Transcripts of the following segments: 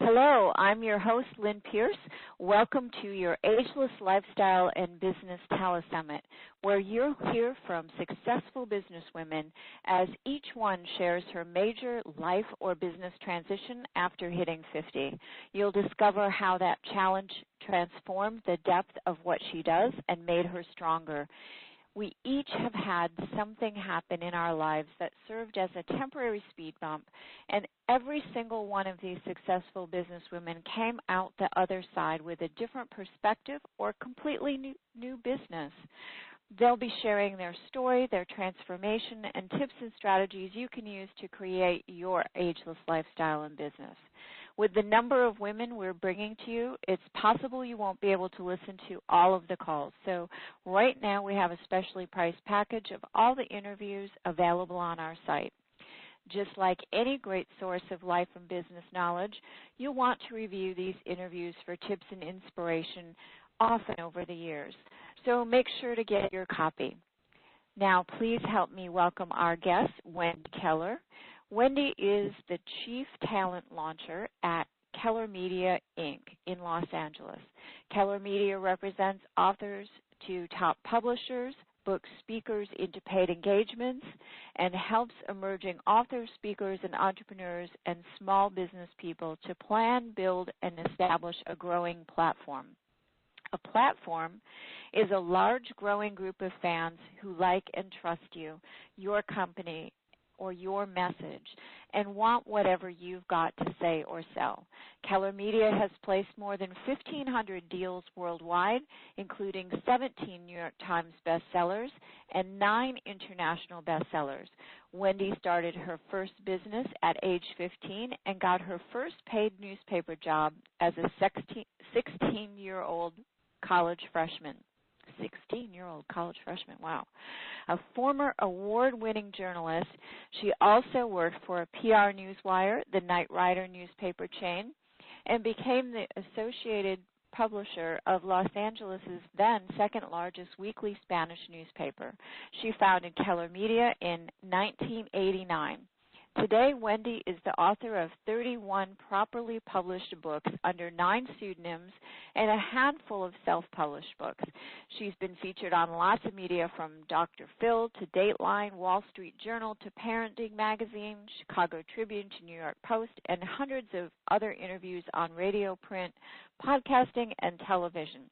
Hello, I'm your host, Lynn Pierce. Welcome to your Ageless Lifestyle and Business Telesummit, where you'll hear from successful businesswomen as each one shares her major life or business transition after hitting 50. You'll discover how that challenge transformed the depth of what she does and made her stronger. We each have had something happen in our lives that served as a temporary speed bump, and every single one of these successful businesswomen came out the other side with a different perspective or completely new business. They'll be sharing their story, their transformation, and tips and strategies you can use to create your ageless lifestyle and business. With the number of women we're bringing to you, it's possible you won't be able to listen to all of the calls. So right now we have a specially priced package of all the interviews available on our site. Just like any great source of life and business knowledge, you'll want to review these interviews for tips and inspiration often over the years. So make sure to get your copy. Now, please help me welcome our guest, Wendy Keller. Wendy is the Chief Talent Launcher at Keller Media, Inc. in Los Angeles. Keller Media represents authors to top publishers, books speakers into paid engagements, and helps emerging authors, speakers, and entrepreneurs and small business people to plan, build, and establish a growing platform. A platform is a large, growing group of fans who like and trust you, your company, or your message, and want whatever you've got to say or sell. Keller Media has placed more than 1,500 deals worldwide, including 17 New York Times bestsellers and 9 international bestsellers. Wendy started her first business at age 15 and got her first paid newspaper job as a 16-year-old college freshman. 16-year-old college freshman, wow. A former award-winning journalist, she also worked for a PR newswire, the Knight Ridder newspaper chain, and became the associated publisher of Los Angeles' then second-largest weekly Spanish newspaper. She founded Keller Media in 1989. Today, Wendy is the author of 31 properly published books under 9 pseudonyms and a handful of self-published books. She's been featured on lots of media from Dr. Phil to Dateline, Wall Street Journal to Parenting Magazine, Chicago Tribune to New York Post, and hundreds of other interviews on radio, print, podcasting, and television.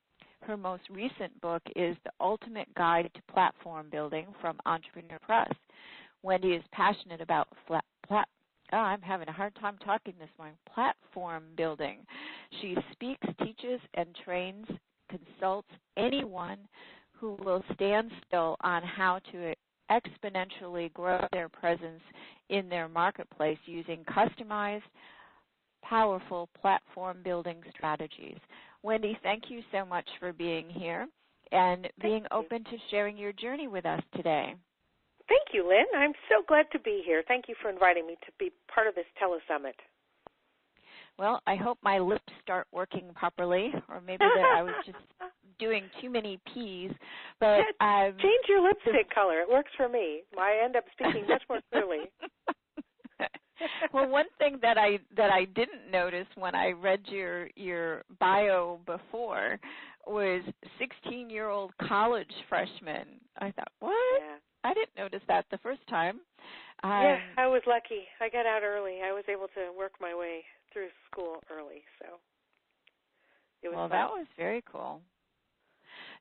Her most recent book is The Ultimate Guide to Platform Building from Entrepreneur Press. Wendy is passionate about I'm having a hard time talking this morning, platform building. She speaks, teaches, and trains, consults anyone who will stand still on how to exponentially grow their presence in their marketplace using customized, powerful platform building strategies. Wendy, thank you so much for being here and being open to sharing your journey with us today. Thank you, Lynn. I'm so glad to be here. Thank you for inviting me to be part of this Telesummit. Well, I hope my lips start working properly, or maybe that I was just doing too many P's. But change your lipstick color. It works for me. I end up speaking much more clearly. Well, one thing that I didn't notice when I read your bio before was 16-year-old college freshman. I thought, what? Yeah. I didn't notice that the first time. Yeah, I was lucky. I got out early. I was able to work my way through school early, so it was fun. That was very cool.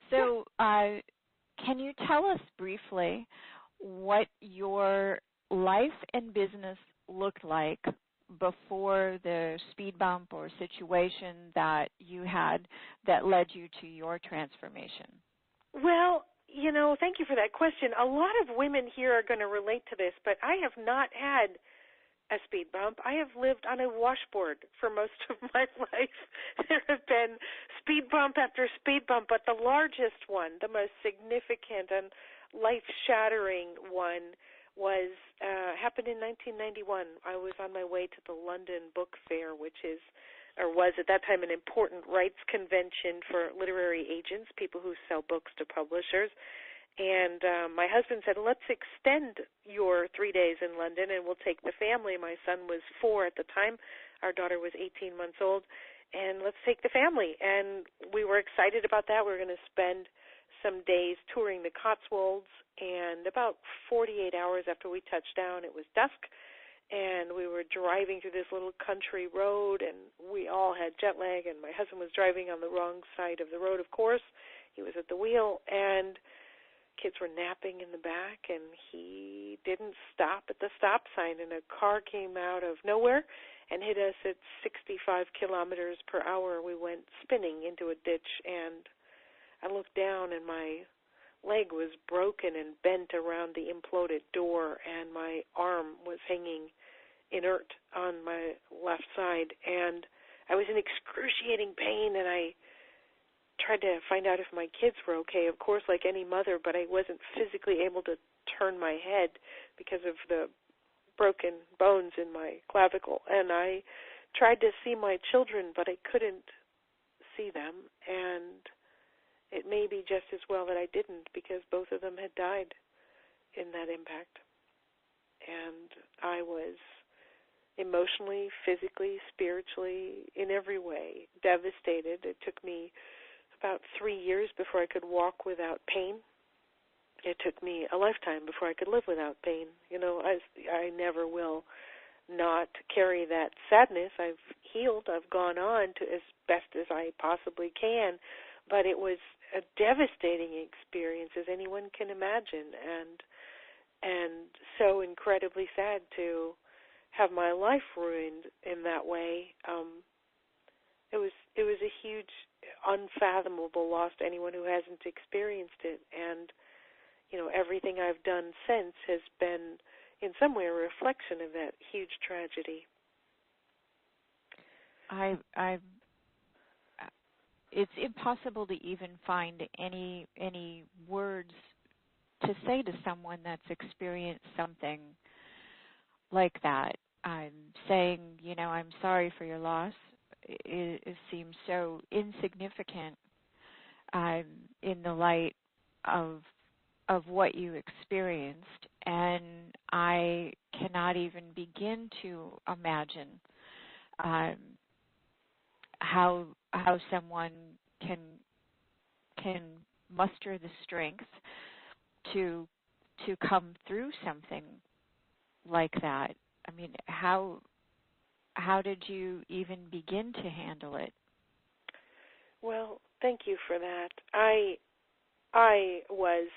So can you tell us briefly what your life and business looked like before the speed bump or situation that you had that led you to your transformation? Well, thank you for that question. A lot of women here are going to relate to this, but I have not had a speed bump. I have lived on a washboard for most of my life. There have been speed bump after speed bump, but the largest one, the most significant and life-shattering one was happened in 1991. I was on my way to the London Book Fair, which was at that time an important rights convention for literary agents, people who sell books to publishers. And my husband said, let's extend your 3 days in London and we'll take the family. My son was 4 at the time. Our daughter was 18 months old, and let's take the family. And we were excited about that. We were going to spend some days touring the Cotswolds, and about 48 hours after we touched down, it was dusk, and we were driving through this little country road, and we all had jet lag, and my husband was driving on the wrong side of the road, of course. He was at the wheel, and kids were napping in the back, and he didn't stop at the stop sign, and a car came out of nowhere and hit us at 65 kilometers per hour. We went spinning into a ditch, and I looked down, and my leg was broken and bent around the imploded door, and my arm was hanging inert on my left side, and I was in excruciating pain, and I tried to find out if my kids were okay, of course, like any mother, but I wasn't physically able to turn my head because of the broken bones in my clavicle, and I tried to see my children, but I couldn't see them, and it may be just as well that I didn't, because both of them had died in that impact, and I was emotionally, physically, spiritually, in every way devastated. It took me about 3 years before I could walk without pain. It took me a lifetime before I could live without pain. You know, I never will not carry that sadness. I've healed. I've gone on to as best as I possibly can, but it was a devastating experience, as anyone can imagine, and so incredibly sad to have my life ruined in that way. It was a huge, unfathomable loss to anyone who hasn't experienced it, and you know, everything I've done since has been in some way a reflection of that huge tragedy. It's impossible to even find any words to say to someone that's experienced something like that. I'm saying, you know, I'm sorry for your loss. It seems so insignificant in the light of what you experienced, and I cannot even begin to imagine how someone can muster the strength to come through something like that. I mean, how did you even begin to handle it? Well, thank you for that. I was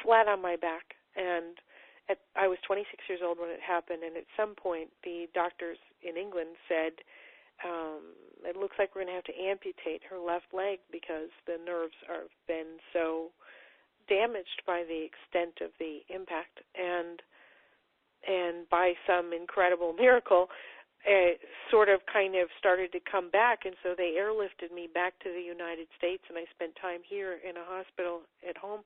flat on my back, and I was 26 years old when it happened, and at some point the doctors in England said, it looks like we're going to have to amputate her left leg because the nerves have been so damaged by the extent of the impact, and by some incredible miracle, it sort of kind of started to come back, and so they airlifted me back to the United States, and I spent time here in a hospital at home,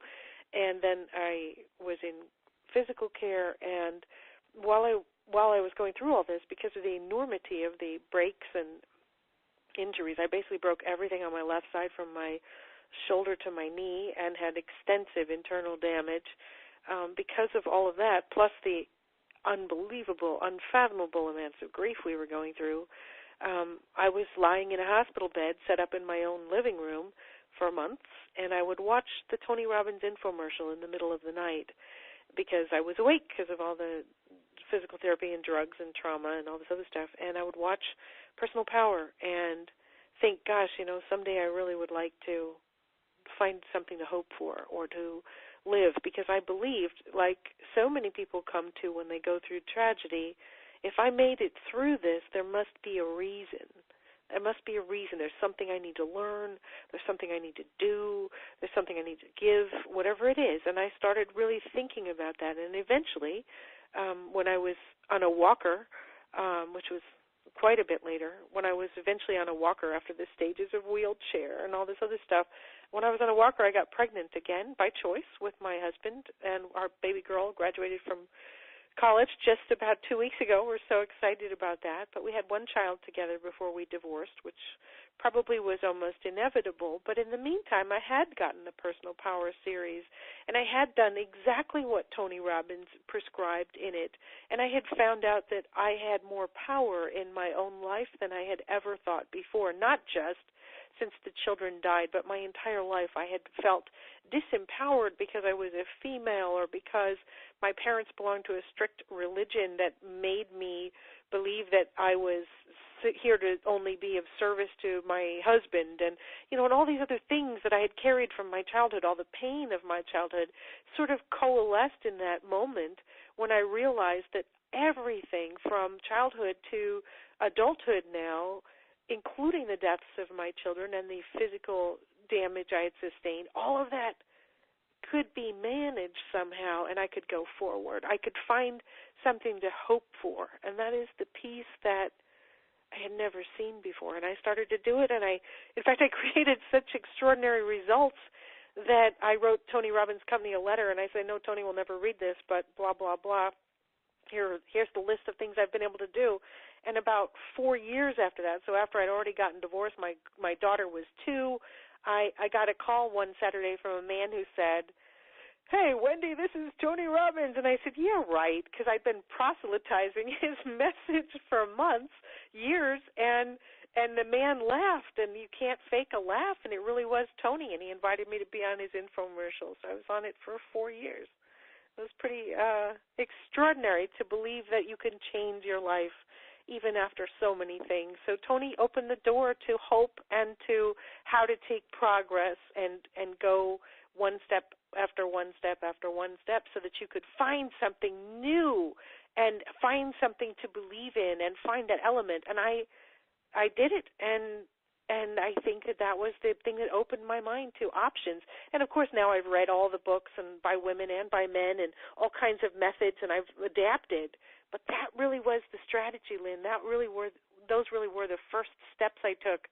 and then I was in physical care, and while I was going through all this, because of the enormity of the breaks and injuries, I basically broke everything on my left side from my shoulder to my knee and had extensive internal damage. Because of all of that, plus the unbelievable, unfathomable amounts of grief we were going through, I was lying in a hospital bed set up in my own living room for months, and I would watch the Tony Robbins infomercial in the middle of the night because I was awake because of all the physical therapy and drugs and trauma and all this other stuff, and I would watch Personal Power and think, gosh, you know, someday I really would like to find something to hope for or to live, because I believed, like so many people come to when they go through tragedy, if I made it through this, there must be a reason. There must be a reason. There's something I need to learn. There's something I need to do. There's something I need to give, whatever it is. And I started really thinking about that. And eventually, when I was on a walker, which was quite a bit later, when I was eventually on a walker after the stages of wheelchair and all this other stuff, when I was on a walker, I got pregnant again by choice with my husband, and our baby girl graduated from college just about 2 weeks ago. We're so excited about that. But we had one child together before we divorced, which probably was almost inevitable. But in the meantime, I had gotten the Personal Power series, and I had done exactly what Tony Robbins prescribed in it. And I had found out that I had more power in my own life than I had ever thought before, not just since the children died, but my entire life I had felt disempowered because I was a female or because my parents belonged to a strict religion that made me believe that I was here to only be of service to my husband, and and all these other things that I had carried from my childhood, all the pain of my childhood sort of coalesced in that moment when I realized that everything from childhood to adulthood now, including the deaths of my children and the physical damage I had sustained, all of that could be managed somehow, and I could go forward. I could find something to hope for, and that is the peace that I had never seen before. And I started to do it, and in fact, I created such extraordinary results that I wrote Tony Robbins' company a letter, and I said, no, Tony will never read this, but blah, blah, blah. Here's the list of things I've been able to do. And about 4 years after that, so after I'd already gotten divorced, my daughter was 2, I got a call one Saturday from a man who said, hey, Wendy, this is Tony Robbins. And I said, yeah, right, because I'd been proselytizing his message for months, years, and the man laughed, and you can't fake a laugh, and it really was Tony, and he invited me to be on his infomercials. I was on it for 4 years. It was pretty extraordinary to believe that you can change your life even after so many things. So Tony opened the door to hope and to how to take progress and go one step after one step after one step so that you could find something new and find something to believe in and find that element. And I did it, and I think that was the thing that opened my mind to options. And, of course, now I've read all the books and by women and by men and all kinds of methods, and I've adapted. But that really was the strategy, Lynn. Those really were the first steps I took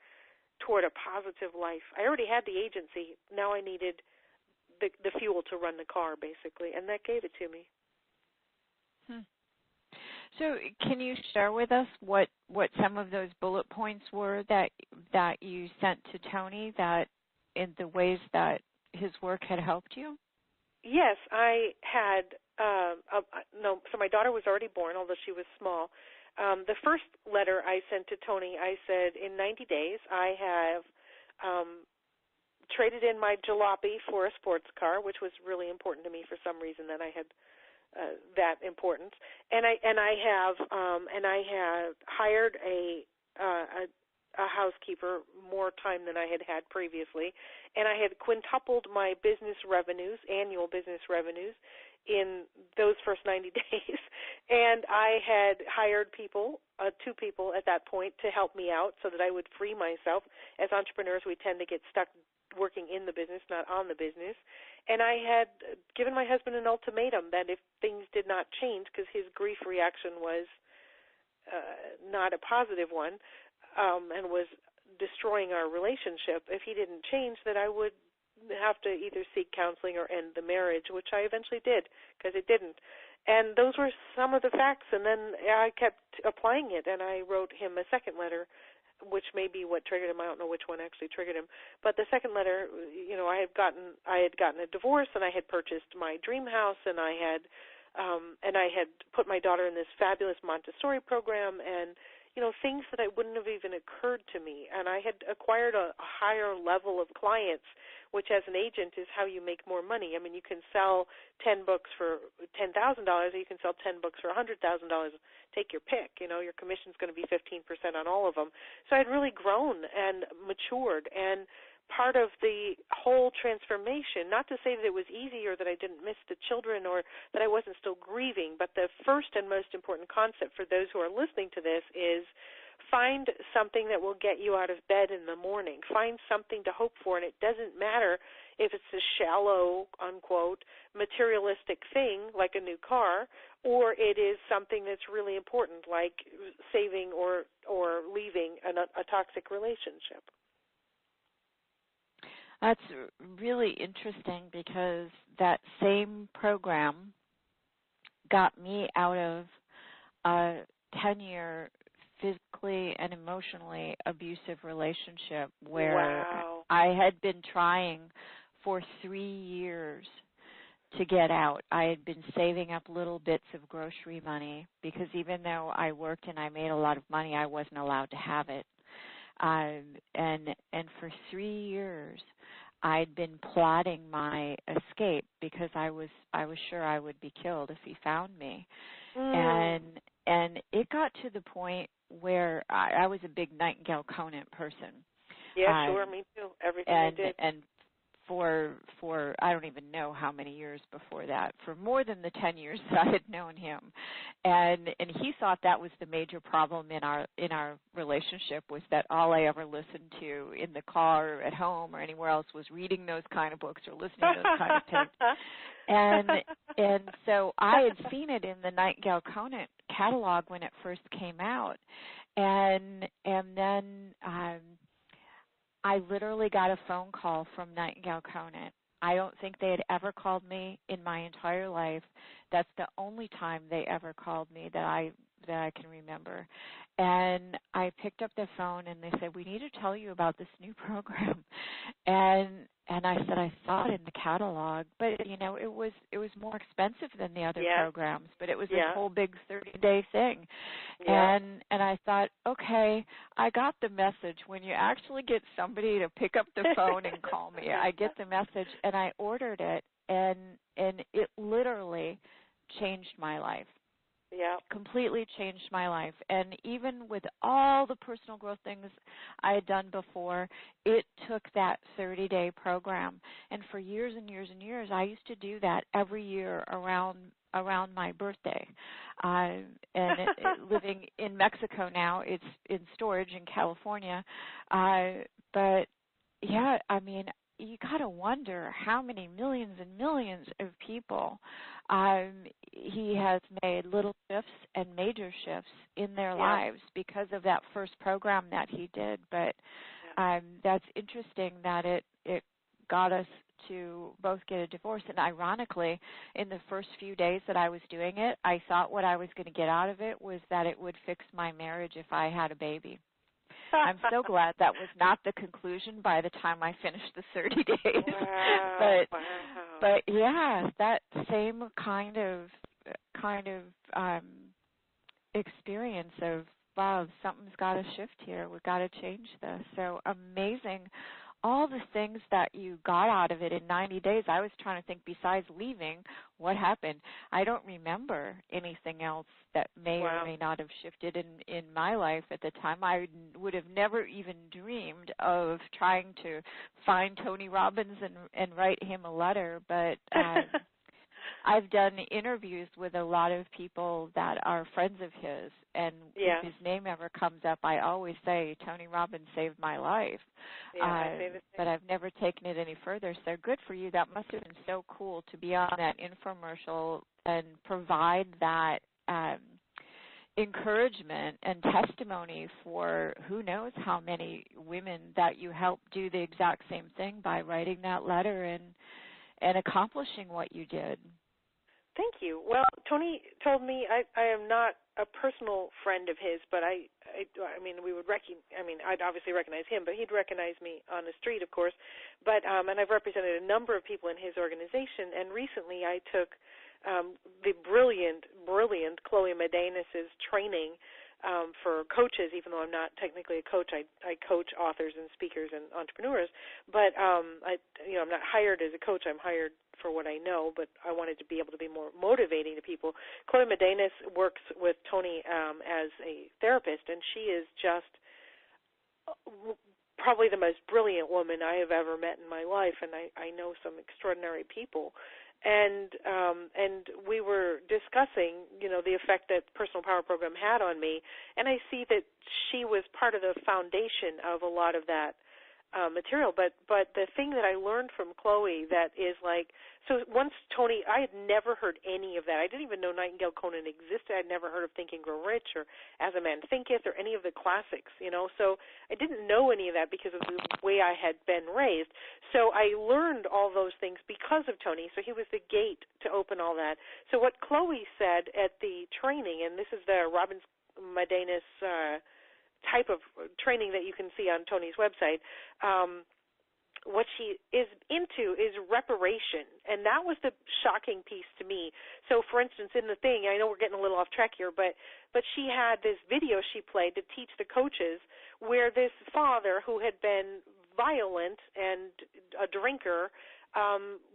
toward a positive life. I already had the agency. Now I needed the fuel to run the car, basically, and that gave it to me. So can you share with us what some of those bullet points were that you sent to Tony, that in the ways that his work had helped you? Yes, I had so my daughter was already born, although she was small. The first letter I sent to Tony, I said, in 90 days, I have traded in my jalopy for a sports car, which was really important to me for some reason that I had that importance. And I have hired a housekeeper more time than I had had previously, and I had quintupled my business revenues, annual business revenues, in those first 90 days. And I had hired people, 2 people at that point, to help me out so that I would free myself. As entrepreneurs, we tend to get stuck working in the business, not on the business. And I had given my husband an ultimatum that if things did not change, because his grief reaction was not a positive one, and was destroying our relationship, if he didn't change, that I would have to either seek counseling or end the marriage, which I eventually did, because it didn't. And those were some of the facts, and then I kept applying it, and I wrote him a second letter, which may be what triggered him. I don't know which one actually triggered him. But the second letter, I had gotten a divorce, and I had purchased my dream house, and I had put my daughter in this fabulous Montessori program, and things that I wouldn't have even occurred to me. And I had acquired a higher level of clients, which as an agent is how you make more money. I mean, you can sell 10 books for $10,000, or you can sell 10 books for $100,000. Take your pick. Your commission's going to be 15% on all of them. So I had really grown and matured, and part of the whole transformation, not to say that it was easy or that I didn't miss the children or that I wasn't still grieving, but the first and most important concept for those who are listening to this is find something that will get you out of bed in the morning. Find something to hope for, and it doesn't matter if it's a shallow, unquote, materialistic thing like a new car, or it is something that's really important like saving or leaving a toxic relationship. That's really interesting, because that same program got me out of a 10-year physically and emotionally abusive relationship where Wow. I had been trying for 3 years to get out. I had been saving up little bits of grocery money because even though I worked and I made a lot of money, I wasn't allowed to have it. And for 3 years, I'd been plotting my escape because I was sure I would be killed if he found me. And it got to the point where I was a big Nightingale Conant person. Yeah, sure, me too. Everything I did. And for I don't even know how many years before that, for more than the 10 years that I had known him. And he thought that was the major problem in our relationship, was that all I ever listened to in the car or at home or anywhere else was reading those kind of books or listening to those kind of tapes. And so I had seen it in the Nightingale Conant catalog when it first came out. And then I literally got a phone call from Nightingale Conant. I don't think they had ever called me in my entire life. That's the only time they ever called me that I can remember. And I picked up the phone and they said, "We need to tell you about this new program." And I said, "I saw it in the catalog, but you know, it was more expensive than the other programs, but it was this whole big 30-day thing." And I thought, okay, I got the message. When you actually get somebody to pick up the phone and call me, I get the message, and I ordered it, and it literally changed my life. Yeah. Completely changed my life. And even with all the personal growth things I had done before, it took that 30-day program. And for years and years and years, I used to do that every year around my birthday. Living in Mexico now, it's in storage in California. But yeah, I mean, you got to wonder how many millions and millions of people he has made little shifts and major shifts in their lives because of that first program that he did. But that's interesting that it got us to both get a divorce. And ironically, in the first few days that I was doing it, I thought what I was going to get out of it was that it would fix my marriage if I had a baby. I'm so glad that was not the conclusion by the time I finished the 30 days. Wow. But yeah, that same kind of experience of, wow, something's got to shift here. We've got to change this. So amazing. All the things that you got out of it in 90 days. I was trying to think, besides leaving, what happened? I don't remember anything else that may or may not have shifted in my life at the time. I would have never even dreamed of trying to find Tony Robbins and write him a letter, but I've done interviews with a lot of people that are friends of his, and if his name ever comes up, I always say, Tony Robbins saved my life. But I've never taken it any further, so good for you. That must have been so cool to be on that infomercial and provide that encouragement and testimony for who knows how many women that you helped do the exact same thing by writing that letter and accomplishing what you did. Thank you. Well, Tony told me I am not a personal friend of his, but I mean, I'd obviously recognize him, but he'd recognize me on the street, of course. But and I've represented a number of people in his organization, and recently I took the brilliant Chloe Medenis's training for coaches. Even though I'm not technically a coach, I coach authors and speakers and entrepreneurs. But I'm not hired as a coach. I'm hired for what I know, but I wanted to be able to be more motivating to people. Chloe Medenis works with Tony as a therapist, and she is just probably the most brilliant woman I have ever met in my life, and I know some extraordinary people. And we were discussing, the effect that Personal Power Program had on me, and I see that she was part of the foundation of a lot of that material. But the thing that I learned from Chloe that is like, so once Tony, I had never heard any of that. I didn't even know Nightingale Conant existed. I'd never heard of Think and Grow Rich or As a Man Thinketh or any of the classics, So I didn't know any of that because of the way I had been raised. So I learned all those things because of Tony. So he was the gate to open all that. So what Chloe said at the training, and this is the Robbins Medanis type of training that you can see on Tony's website, what she is into is reparation, and that was the shocking piece to me. So, for instance, in the thing, I know we're getting a little off track here, but she had this video she played to teach the coaches where this father who had been violent and a drinker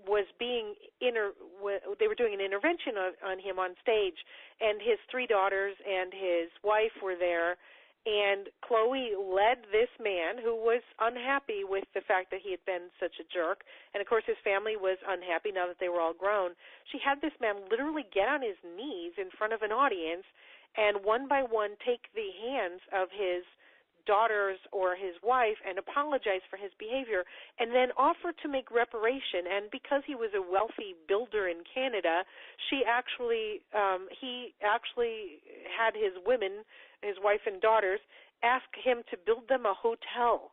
was being they were doing an intervention on him on stage, and his 3 daughters and his wife were there. And Chloe led this man who was unhappy with the fact that he had been such a jerk. And, of course, his family was unhappy now that they were all grown. She had this man literally get on his knees in front of an audience and one by one take the hands of his daughters or his wife and apologize for his behavior and then offer to make reparation. And because he was a wealthy builder in Canada, he actually had his women, his wife and daughters, ask him to build them a hotel.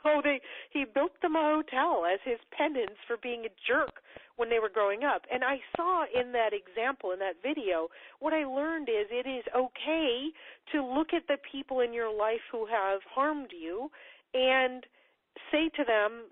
So he built them a hotel as his penance for being a jerk when they were growing up. And I saw in that example, in that video, what I learned is it is okay to look at the people in your life who have harmed you and say to them,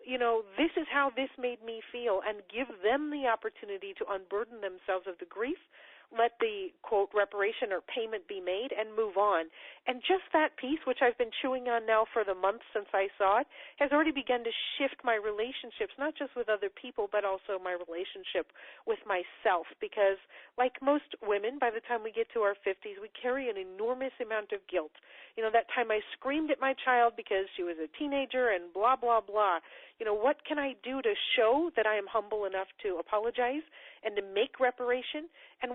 this is how this made me feel, and give them the opportunity to unburden themselves of the grief, let the, quote, reparation or payment be made, and move on. And just that piece, which I've been chewing on now for the month since I saw it, has already begun to shift my relationships, not just with other people, but also my relationship with myself. Because like most women, by the time we get to our 50s, we carry an enormous amount of guilt. That time I screamed at my child because she was a teenager and blah, blah, blah. What can I do to show that I am humble enough to apologize and to make reparation? And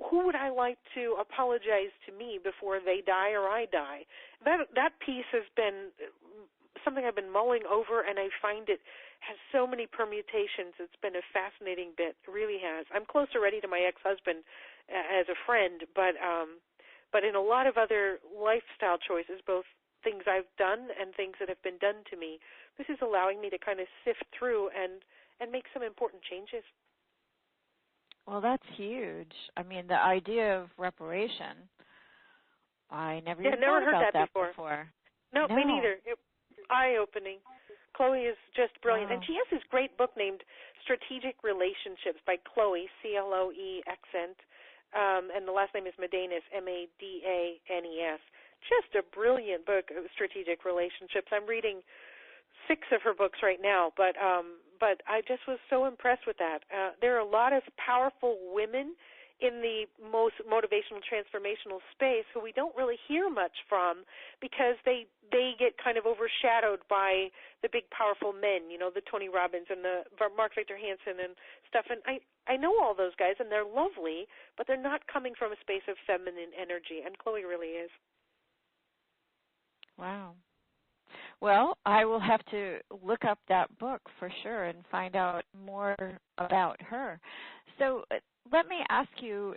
who would I like to apologize to me before they die or I die? That piece has been something I've been mulling over, and I find it has so many permutations. It's been a fascinating bit. It really has. I'm close already to my ex-husband as a friend, but in a lot of other lifestyle choices, both things I've done and things that have been done to me, this is allowing me to kind of sift through and make some important changes. Well, that's huge. I mean, the idea of reparation, I never even thought heard about that before. No, me neither. Eye-opening. Chloe is just brilliant. Wow. And she has this great book named Strategic Relationships by Chloe, Chloe accent, and the last name is Medanis, Madanes. Just a brilliant book of strategic relationships. I'm reading 6 of her books right now, but I just was so impressed with that. There are a lot of powerful women in the most motivational, transformational space who we don't really hear much from because they get kind of overshadowed by the big, powerful men, the Tony Robbins and the Mark Victor Hansen and stuff. And I know all those guys, and they're lovely, but they're not coming from a space of feminine energy, and Chloe really is. Wow. Well, I will have to look up that book for sure and find out more about her. So let me ask you,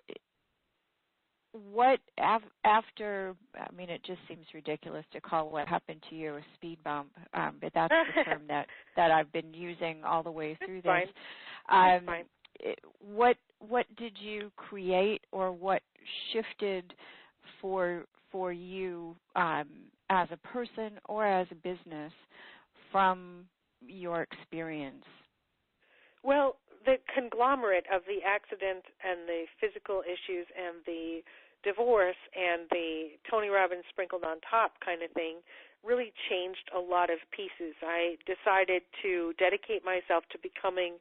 what after, I mean, it just seems ridiculous to call what happened to you a speed bump, but that's the term that I've been using all the way through this. That's fine. What did you create, or what shifted for you as a person or as a business from your experience? Well, the conglomerate of the accident and the physical issues and the divorce and the Tony Robbins sprinkled on top kind of thing really changed a lot of pieces. I decided to dedicate myself to becoming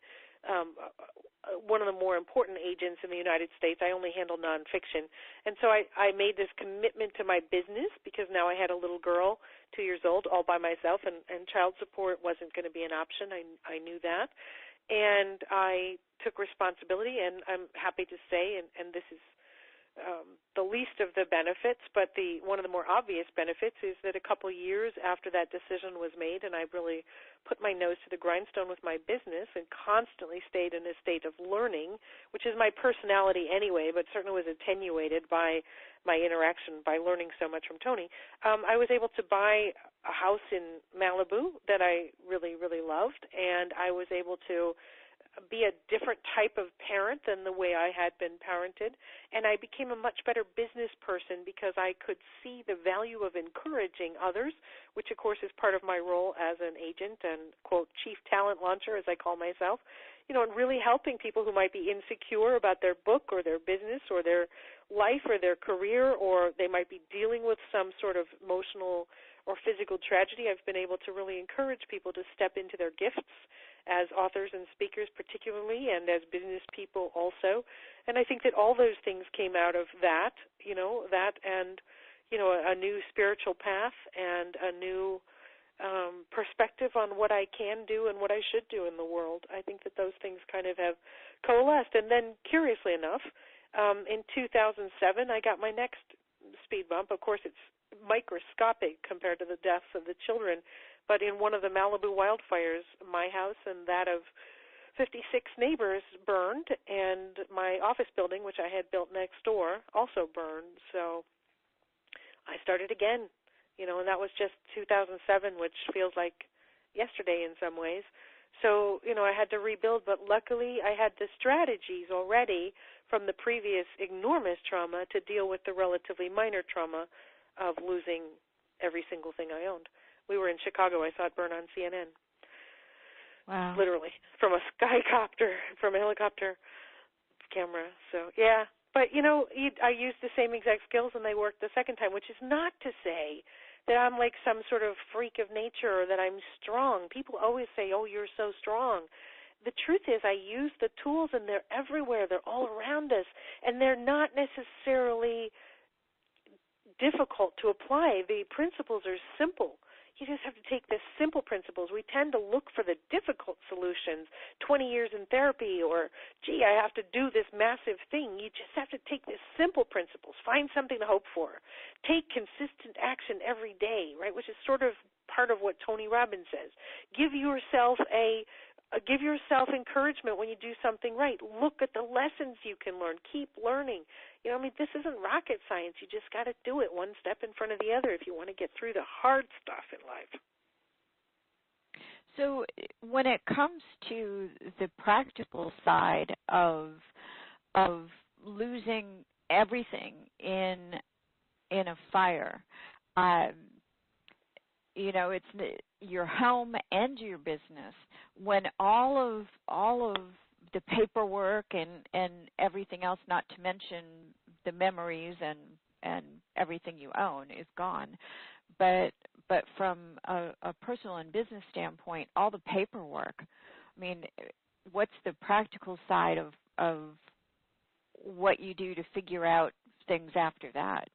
one of the more important agents in the United States. I only handle nonfiction. And so I made this commitment to my business because now I had a little girl, 2 years old, all by myself, and child support wasn't going to be an option. I knew that. And I took responsibility, and I'm happy to say, and this is the least of the benefits, but one of the more obvious benefits is that a couple years after that decision was made, and I really put my nose to the grindstone with my business and constantly stayed in a state of learning, which is my personality anyway, but certainly was attenuated by my interaction by learning so much from Tony. I was able to buy a house in Malibu that I really, really loved, and I was able to be a different type of parent than the way I had been parented, and I became a much better business person because I could see the value of encouraging others, which of course is part of my role as an agent and, quote, chief talent launcher, as I call myself, and really helping people who might be insecure about their book or their business or their life or their career, or they might be dealing with some sort of emotional or physical tragedy. I've been able to really encourage people to step into their gifts as authors and speakers particularly, and as business people also. And I think that all those things came out of that, and, a new spiritual path and a new perspective on what I can do and what I should do in the world. I think that those things kind of have coalesced. And then, curiously enough, in 2007, I got my next speed bump. Of course, it's microscopic compared to the deaths of the children, but in one of the Malibu wildfires, my house and that of 56 neighbors burned, and my office building, which I had built next door, also burned. So I started again, and that was just 2007, which feels like yesterday in some ways. So, I had to rebuild, but luckily I had the strategies already from the previous enormous trauma to deal with the relatively minor trauma of losing every single thing I owned. We were in Chicago. I saw it burn on CNN. Wow. Literally, from a skycopter, from a helicopter camera. So, yeah. But, I used the same exact skills, and they worked the second time, which is not to say that I'm like some sort of freak of nature or that I'm strong. People always say, oh, you're so strong. The truth is I use the tools, and they're everywhere. They're all around us, and they're not necessarily difficult to apply. The principles are simple. You just have to take the simple principles. We tend to look for the difficult solutions, 20 years in therapy, or, gee, I have to do this massive thing. You just have to take the simple principles. Find something to hope for. Take consistent action every day, right, which is sort of part of what Tony Robbins says. Give yourself encouragement when you do something right. Look at the lessons you can learn. Keep learning. This isn't rocket science. You just got to do it one step in front of the other if you want to get through the hard stuff in life. So when it comes to the practical side of losing everything in a fire, it's your home and your business. When all of the paperwork and everything else, not to mention the memories and everything you own, is gone. But from a personal and business standpoint, all the paperwork, what's the practical side of what you do to figure out things after that?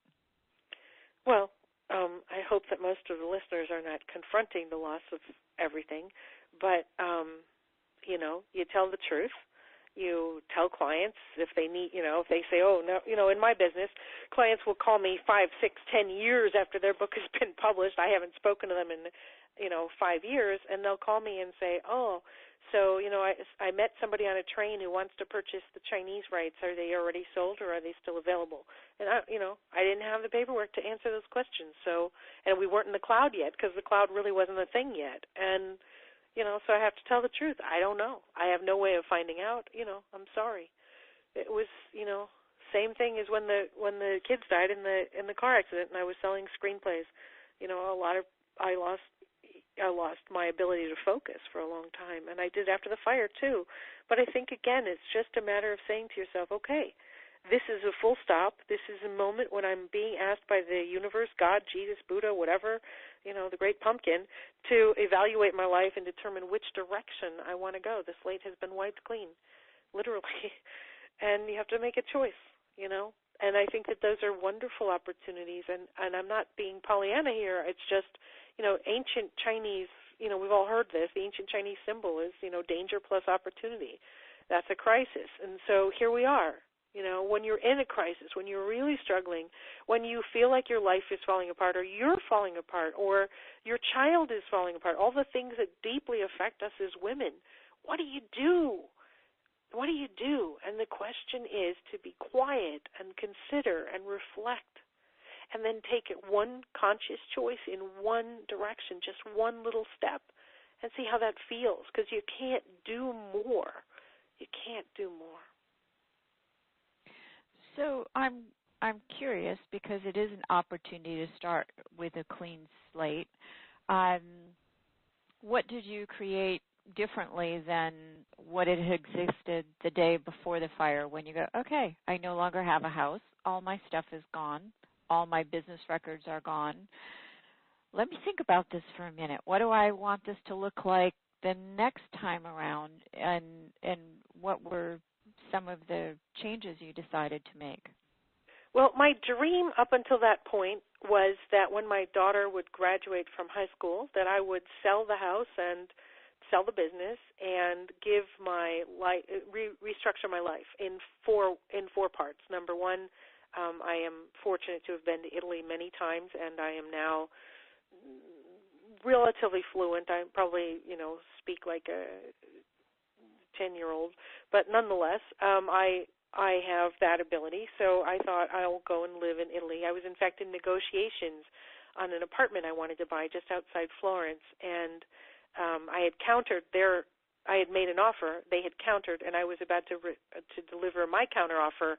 Well, I hope that most of the listeners are not confronting the loss of everything, but, you tell the truth. You tell clients if they need, if they say, oh, no, in my business, clients will call me 5, 6, 10 years after their book has been published. I haven't spoken to them in, 5 years, and they'll call me and say, oh, so, I met somebody on a train who wants to purchase the Chinese rights. Are they already sold or are they still available? And, I didn't have the paperwork to answer those questions. So, and we weren't in the cloud yet because the cloud really wasn't a thing yet. And, so I have to tell the truth. I don't know. I have no way of finding out. I'm sorry. It was, same thing as when the kids died in the car accident and I was selling screenplays. I lost my ability to focus for a long time, and I did after the fire too. But I think, again, it's just a matter of saying to yourself, okay, this is a full stop. This is a moment when I'm being asked by the universe, God, Jesus, Buddha, whatever, the great pumpkin, to evaluate my life and determine which direction I want to go. The slate has been wiped clean, literally, and you have to make a choice, And I think that those are wonderful opportunities, and I'm not being Pollyanna here. It's just, ancient Chinese, we've all heard this, the ancient Chinese symbol is, danger plus opportunity. That's a crisis. And so here we are, when you're in a crisis, when you're really struggling, when you feel like your life is falling apart or you're falling apart or your child is falling apart, all the things that deeply affect us as women, what do you do? What do you do? And the question is to be quiet and consider and reflect and then take it one conscious choice in one direction, just one little step, and see how that feels, because you can't do more. You can't do more. So I'm curious, because it is an opportunity to start with a clean slate. What did you create differently than what had existed the day before the fire, when you go, okay, I no longer have a house, all my stuff is gone, all my business records are gone. Let me think about this for a minute. What do I want this to look like the next time around, and what were some of the changes you decided to make? Well, my dream up until that point was that when my daughter would graduate from high school, that I would sell the house and sell the business and give my life, restructure my life in four parts. Number one, I am fortunate to have been to Italy many times, and I am now relatively fluent. I probably, speak like a 10-year-old, but nonetheless, I have that ability. So I thought I'll go and live in Italy. I was in fact in negotiations on an apartment I wanted to buy just outside Florence, and I had countered I had made an offer, they had countered, and I was about to deliver my counteroffer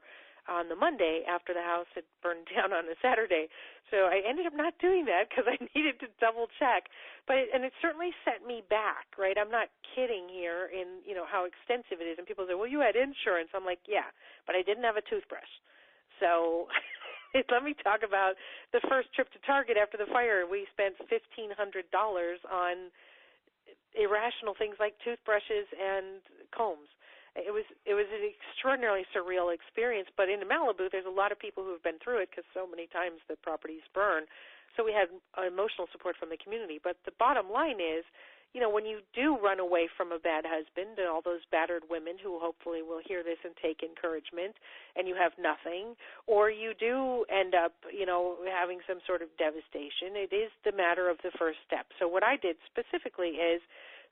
on the Monday after the house had burned down on a Saturday. So I ended up not doing that because I needed to double check. But it certainly set me back, right? I'm not kidding here in, how extensive it is. And people say, well, you had insurance. I'm like, yeah, but I didn't have a toothbrush. So let me talk about the first trip to Target after the fire. We spent $1,500 on irrational things like toothbrushes and combs. It was an extraordinarily surreal experience, but in Malibu, there's a lot of people who have been through it because so many times the properties burn. So we had emotional support from the community. But the bottom line is, when you do run away from a bad husband and all those battered women who hopefully will hear this and take encouragement, and you have nothing, or you do end up, having some sort of devastation, it is the matter of the first step. So what I did specifically is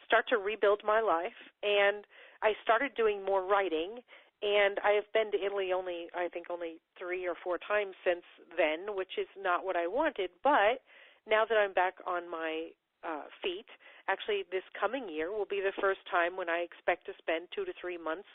start to rebuild my life, and I started doing more writing, and I have been to Italy only 3 or 4 times since then, which is not what I wanted. But now that I'm back on my feet, actually this coming year will be the first time when I expect to spend 2 to 3 months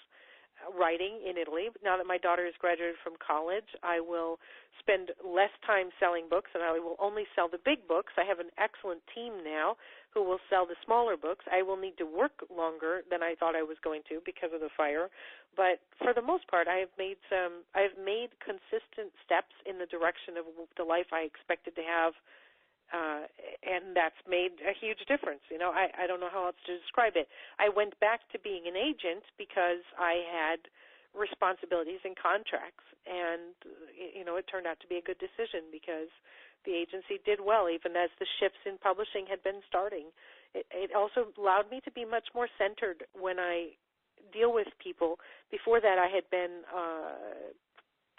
writing in Italy. Now that my daughter has graduated from college, I will spend less time selling books, and I will only sell the big books. I have an excellent team now who will sell the smaller books. I will need to work longer than I thought I was going to because of the fire, but for the most part, I have made consistent steps in the direction of the life I expected to have, and that's made a huge difference. I don't know how else to describe it. I went back to being an agent because I had responsibilities and contracts, and it turned out to be a good decision because the agency did well, even as the shifts in publishing had been starting. It also allowed me to be much more centered when I deal with people. Before that, I had been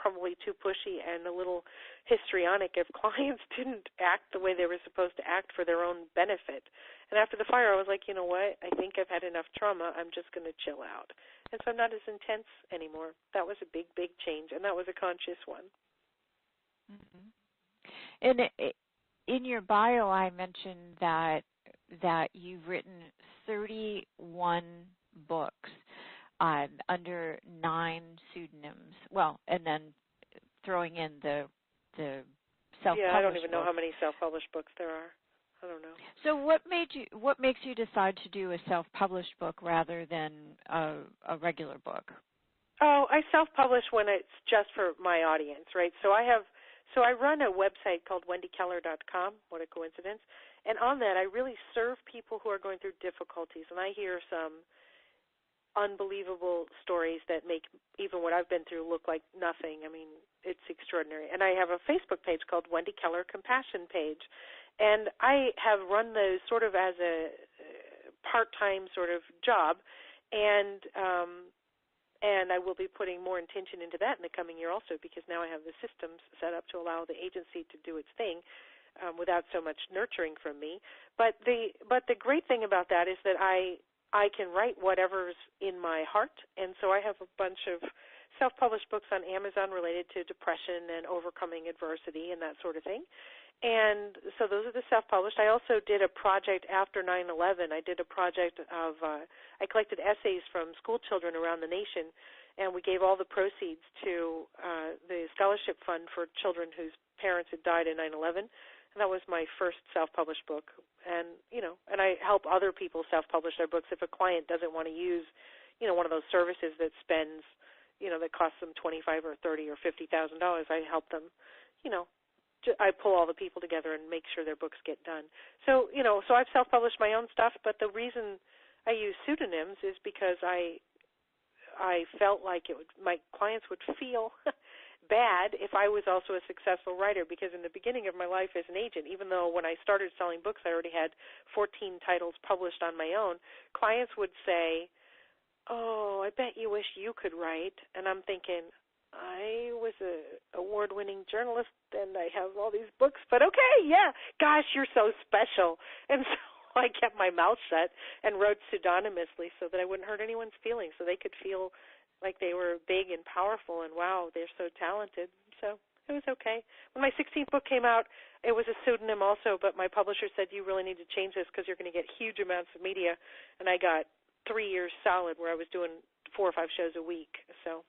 probably too pushy and a little histrionic if clients didn't act the way they were supposed to act for their own benefit. And after the fire, I was like, you know what? I think I've had enough trauma. I'm just going to chill out. And so I'm not as intense anymore. That was a big, big change, and that was a conscious one. Mm-hmm. And in your bio, I mentioned that you've written 31 books under 9 pseudonyms. Well, and then throwing in the self-published. Yeah, I don't even know books. how many self-published books there are. I don't know. So what makes you decide to do a self-published book rather than a regular book? Oh, I self-publish when it's just for my audience, right? So I run a website called wendykeller.com. What a coincidence. And on that, I really serve people who are going through difficulties, and I hear some unbelievable stories that make even what I've been through look like nothing. I mean, it's extraordinary. And I have a Facebook page called Wendy Keller Compassion Page, and I have run those sort of as a part-time sort of job, and And I will be putting more intention into that in the coming year also, because now I have the systems set up to allow the agency to do its thing without so much nurturing from me. But the great thing about that is that I can write whatever's in my heart, and so I have a bunch of self-published books on Amazon related to depression and overcoming adversity and that sort of thing. And so those are the self-published. I also did a project after 9/11. I did a project of I collected essays from school children around the nation, and we gave all the proceeds to the scholarship fund for children whose parents had died in 9/11. And that was my first self-published book. And and I help other people self-publish their books. If a client doesn't want to use, one of those services that spends, that costs them $25 or $30 or $50,000, I help them, I pull all the people together and make sure their books get done. So, so I've self-published my own stuff, but the reason I use pseudonyms is because I felt like my clients would feel bad if I was also a successful writer, because in the beginning of my life as an agent, even though when I started selling books I already had 14 titles published on my own, clients would say, "Oh, I bet you wish you could write." And I'm thinking, I was an award-winning journalist, and I have all these books, but okay, yeah, gosh, you're so special. And so I kept my mouth shut and wrote pseudonymously so that I wouldn't hurt anyone's feelings, so they could feel like they were big and powerful and, wow, they're so talented. So it was okay. When my 16th book came out, it was a pseudonym also, but my publisher said, you really need to change this because you're going to get huge amounts of media. And I got 3 years solid where I was doing 4 or 5 shows a week. So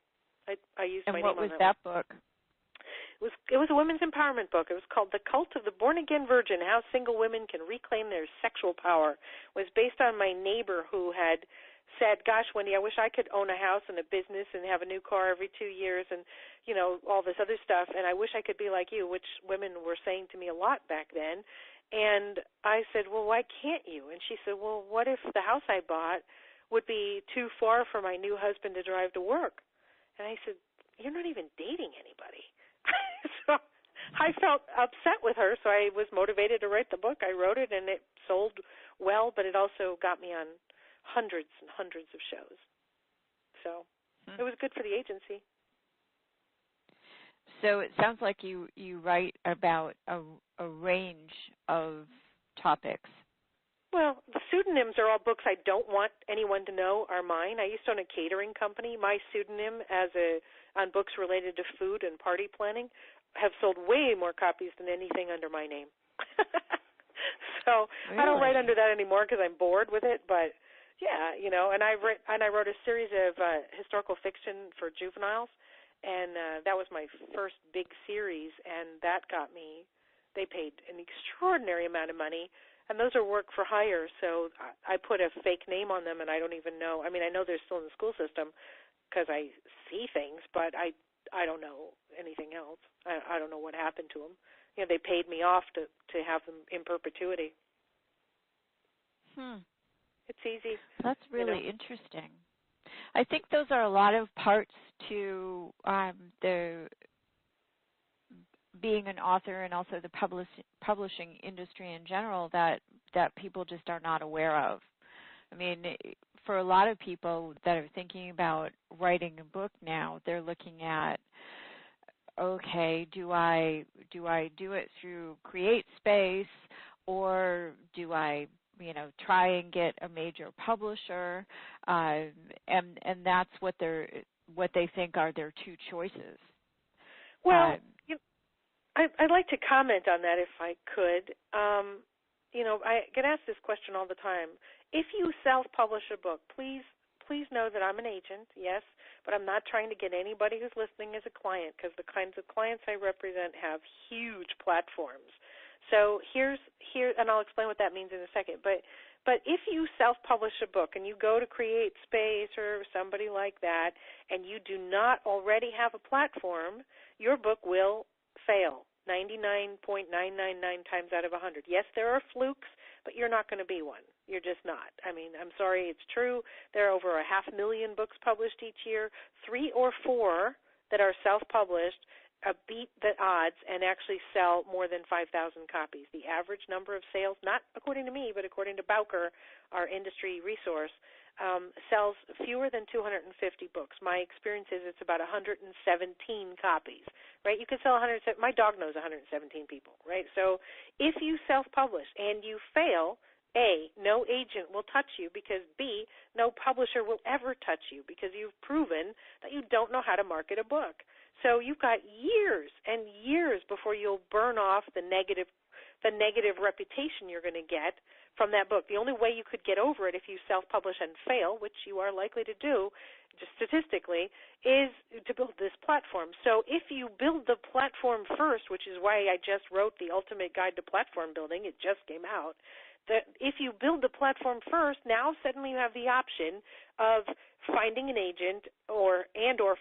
I used my name on that. And what was that book? It was a women's empowerment book. It was called The Cult of the Born-Again Virgin, How Single Women Can Reclaim Their Sexual Power. It was based on my neighbor who had said, gosh, Wendy, I wish I could own a house and a business and have a new car every 2 years and, all this other stuff, and I wish I could be like you, which women were saying to me a lot back then. And I said, well, why can't you? And she said, well, what if the house I bought would be too far for my new husband to drive to work? And I said, you're not even dating anybody. So I felt upset with her, so I was motivated to write the book. I wrote it, and it sold well, but it also got me on hundreds and hundreds of shows. So it was good for the agency. So it sounds like you write about a range of topics. Well, the pseudonyms are all books I don't want anyone to know are mine. I used to own a catering company. My pseudonym on books related to food and party planning have sold way more copies than anything under my name. So really? I don't write under that anymore because I'm bored with it. But yeah, and I wrote a series of historical fiction for juveniles, and that was my first big series, and that got me. They paid an extraordinary amount of money. And those are work for hire, so I put a fake name on them, and I don't even know. I mean, I know they're still in the school system because I see things, but I don't know anything else. I don't know what happened to them. They paid me off to have them in perpetuity. It's easy. That's really interesting. I think those are a lot of parts to the being an author and also the publishing industry in general that people just are not aware of. I mean, for a lot of people that are thinking about writing a book now, they're looking at, okay, do I do it through CreateSpace, or do I try and get a major publisher, and that's what they think are their two choices. Well, I'd like to comment on that if I could. I get asked this question all the time. If you self-publish a book, please know that I'm an agent, yes, but I'm not trying to get anybody who's listening as a client, because the kinds of clients I represent have huge platforms. So here, and I'll explain what that means in a second. But if you self-publish a book and you go to CreateSpace or somebody like that, and you do not already have a platform, your book will fail 99.999 times out of 100. Yes, there are flukes, but you're not going to be one. You're just not. I mean, I'm sorry, it's true. There are over 500,000 books published each year. 3 or 4 that are self-published beat the odds and actually sell more than 5,000 copies. The average number of sales, not according to me, but according to Bowker, our industry resource, sells fewer than 250 books. My experience is it's about 117 copies, right? You can sell 107. My dog knows 117 people, right? So if you self-publish and you fail, A, no agent will touch you, because B, no publisher will ever touch you, because you've proven that you don't know how to market a book. So you've got years and years before you'll burn off the negative reputation you're going to get from that book. The only way you could get over it if you self-publish and fail, which you are likely to do just statistically, is to build this platform. So if you build the platform first, which is why I just wrote the Ultimate Guide to Platform Building, it just came out, that if you build the platform first, now suddenly you have the option of finding an agent or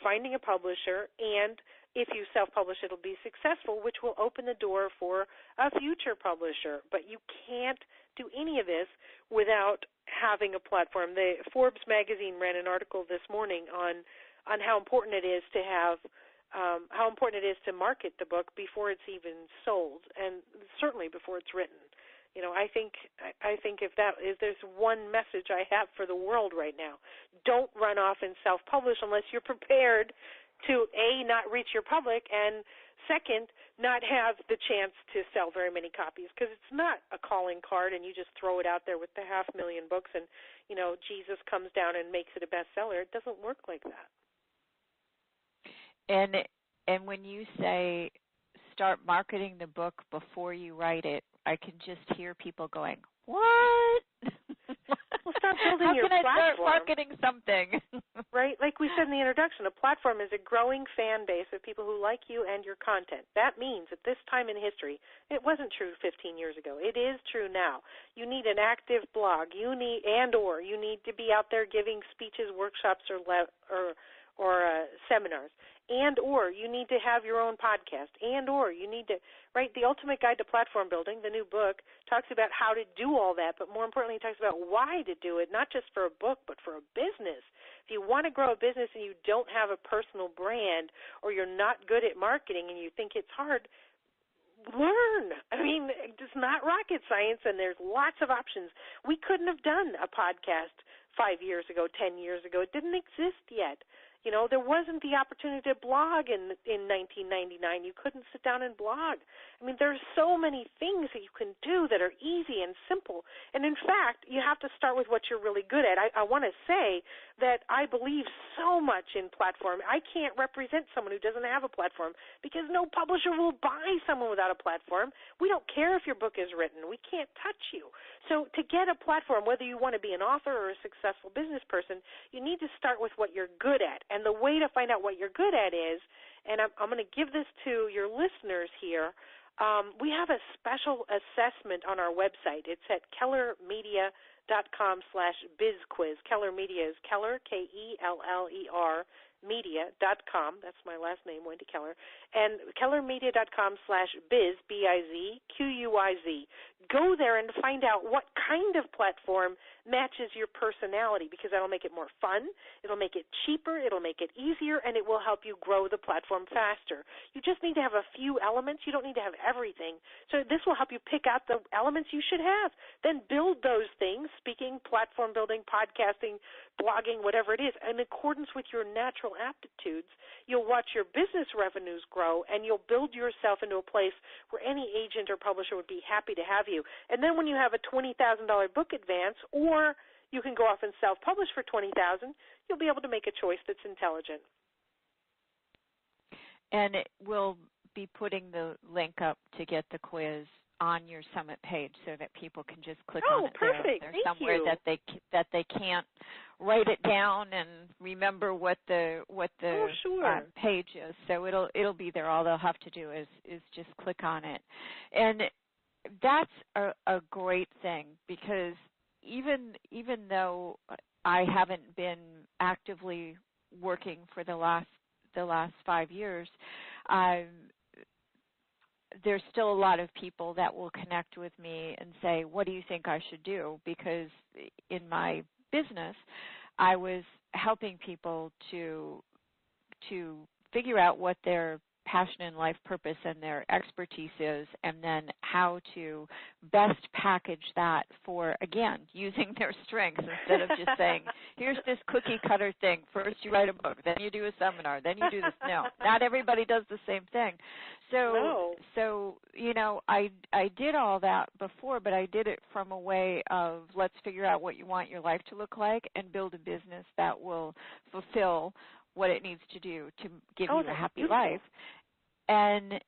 finding a publisher, and if you self-publish, it'll be successful, which will open the door for a future publisher. But you can't do any of this without having a platform. The Forbes magazine ran an article this morning on how important it is to have how important it is to market the book before it's even sold, and certainly before it's written. You know, I think if there's one message I have for the world right now, don't run off and self-publish unless you're prepared to, A, not reach your public, and second, not have the chance to sell very many copies, because it's not a calling card and you just throw it out there with the 500,000 books and, you know, Jesus comes down and makes it a bestseller. It doesn't work like that. And when you say start marketing the book before you write it, I can just hear people going, what? Well, start building your platform. How can I start marketing something? Right? Like we said in the introduction, a platform is a growing fan base of people who like you and your content. That means at this time in history, it wasn't true 15 years ago. It is true now. You need an active blog. You need to be out there giving speeches, workshops, or seminars. And/or you need to have your own podcast. And/or you need to, right? The Ultimate Guide to Platform Building, the new book, talks about how to do all that, but more importantly, it talks about why to do it, not just for a book, but for a business. If you want to grow a business and you don't have a personal brand, or you're not good at marketing and you think it's hard, learn. I mean, it's not rocket science, and there's lots of options. We couldn't have done a podcast 5 years ago, 10 years ago. It didn't exist yet. You know, there wasn't the opportunity to blog in 1999. You couldn't sit down and blog. I mean, there's so many things that you can do that are easy and simple. And in fact, you have to start with what you're really good at. I want to say that I believe so much in platform. I can't represent someone who doesn't have a platform, because no publisher will buy someone without a platform. We don't care if your book is written. We can't touch you. So to get a platform, whether you want to be an author or a successful business person, you need to start with what you're good at. And the way to find out what you're good at is, and I'm going to give this to your listeners here, we have a special assessment on our website. It's at kellermedia.com/bizquiz. Keller Media is Keller, Keller, media.com. That's my last name, Wendy Keller. And kellermedia.com/biz, BIZQUIZ. Go there and find out what kind of platform matches your personality, because that'll make it more fun, it'll make it cheaper, it'll make it easier, and it will help you grow the platform faster. You just need to have a few elements. You don't need to have everything. So this will help you pick out the elements you should have. Then build those things, speaking, platform building, podcasting, blogging, whatever it is, in accordance with your natural aptitudes. You'll watch your business revenues grow, and you'll build yourself into a place where any agent or publisher would be happy to have you. And then when you have a $20,000 book advance, or you can go off and self-publish for $20,000, you'll be able to make a choice that's intelligent. And we'll be putting the link up to get the quiz on your Summit page, so that people can just click on it. Perfect. There's Thank somewhere you. that they can't write it down and remember what the page is. So it'll be there. All they'll have to do is just click on it, and that's a great thing, because even though I haven't been actively working for the last 5 years, there's still a lot of people that will connect with me and say, what do you think I should do? Because in my business, I was helping people to figure out what their passion and life purpose and their expertise is, and then how to best package that for, again, using their strengths instead of just saying, here's this cookie cutter thing. First you write a book, then you do a seminar, then you do this. No, not everybody does the same thing. So you know, I did all that before, but I did it from a way of let's figure out what you want your life to look like and build a business that will fulfill what it needs to do to give you a happy life. And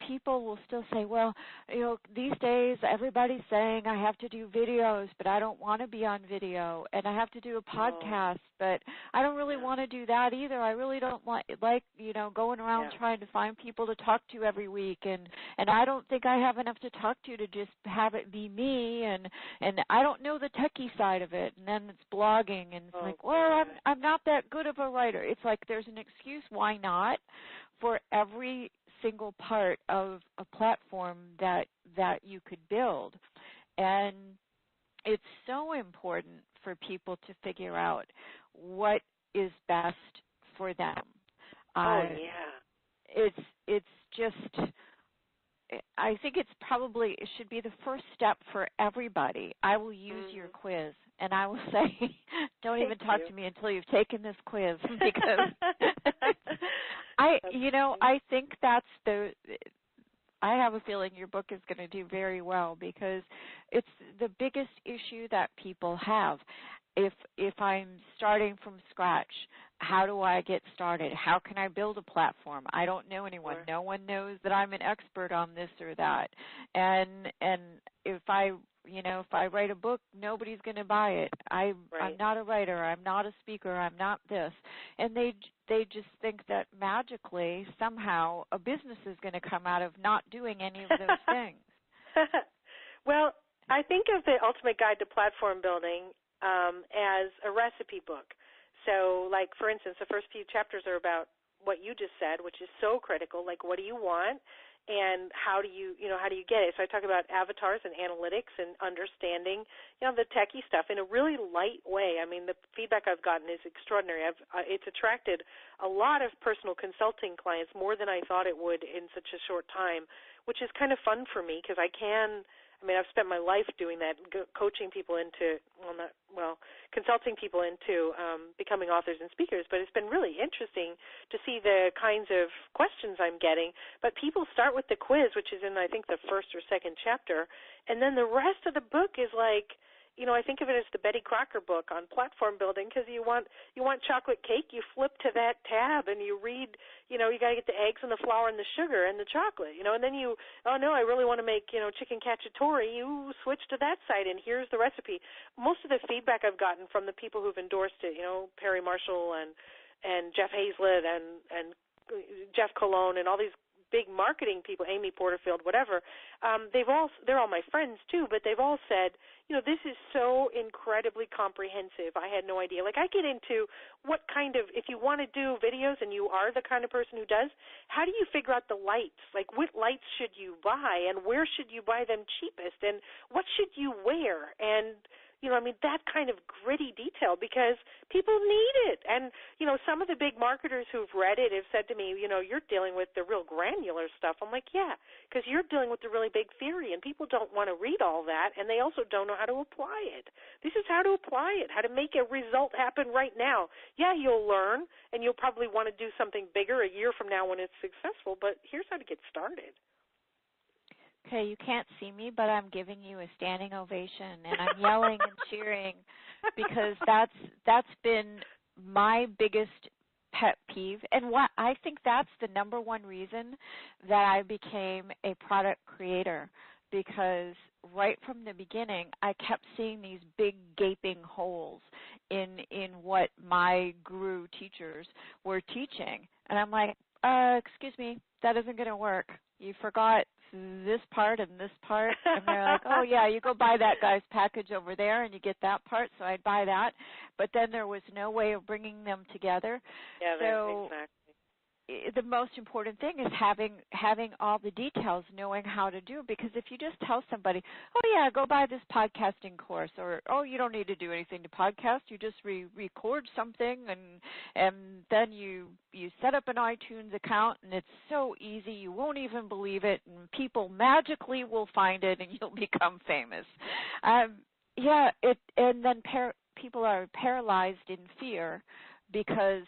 people will still say, well, you know, these days everybody's saying I have to do videos, but I don't want to be on video, and I have to do a podcast, but I don't really want to do that either. I really don't like you know, going around trying to find people to talk to every week, and I don't think I have enough to talk to just have it be me, and I don't know the techie side of it. And then it's blogging, and it's like, well, I'm not that good of a writer. It's like there's an excuse why not for every single part of a platform that you could build. And it's so important for people to figure out what is best for them. It's just, I think it should be the first step for everybody. I will use your quiz, and I will say, don't even talk to me until you've taken this quiz, because I think that's I have a feeling your book is going to do very well, because it's the biggest issue that people have. If I'm starting from scratch, how do I get started? How can I build a platform? I don't know anyone. No one knows that I'm an expert on this or that. And if I write a book, nobody's going to buy it. I'm not a writer. I'm not a speaker. I'm not this. And they just think that magically, somehow, a business is going to come out of not doing any of those things. Well, I think of the Ultimate Guide to Platform Building as a recipe book. So, like, for instance, the first few chapters are about what you just said, which is so critical, like what do you want and how do you get it? So I talk about avatars and analytics and understanding, the techie stuff in a really light way. I mean, the feedback I've gotten is extraordinary. It's attracted a lot of personal consulting clients, more than I thought it would in such a short time, which is kind of fun for me because I've spent my life doing that, coaching people into, consulting people into becoming authors and speakers, but it's been really interesting to see the kinds of questions I'm getting. But people start with the quiz, which is in, I think, the first or second chapter, and then the rest of the book is like, I think of it as the Betty Crocker book on platform building, because you want chocolate cake, you flip to that tab and you read, you got to get the eggs and the flour and the sugar and the chocolate, and then I really want to make, chicken cacciatore, you switch to that site and here's the recipe. Most of the feedback I've gotten from the people who've endorsed it, Perry Marshall and Jeff Hazlett and Jeff Colon and all these big marketing people, Amy Porterfield, whatever, they're all my friends too, but they've all said, this is so incredibly comprehensive. I had no idea. Like, I get into what kind of, if you want to do videos and you are the kind of person who does, how do you figure out the lights? Like, what lights should you buy and where should you buy them cheapest and what should you wear? And that kind of gritty detail, because people need it. And, some of the big marketers who've read it have said to me, you're dealing with the real granular stuff. I'm like, yeah, because you're dealing with the really big theory, and people don't want to read all that, and they also don't know how to apply it. This is how to apply it, how to make a result happen right now. Yeah, you'll learn, and you'll probably want to do something bigger a year from now when it's successful, but here's how to get started. Okay, you can't see me, but I'm giving you a standing ovation, and I'm yelling and cheering, because that's been my biggest pet peeve, and what I think that's the number one reason that I became a product creator, because right from the beginning I kept seeing these big gaping holes in what my guru teachers were teaching, and I'm like, excuse me, that isn't going to work. You forgot this part and this part. And they're like, oh, yeah, you go buy that guy's package over there and you get that part. So I'd buy that. But then there was no way of bringing them together. Yeah, so, exactly. the most important thing is having all the details, knowing how to do it. Because if you just tell somebody, oh yeah, go buy this podcasting course, or oh, you don't need to do anything to podcast, you just record something, and then you set up an iTunes account, and it's so easy, you won't even believe it, and people magically will find it, and you'll become famous. And then people are paralyzed in fear because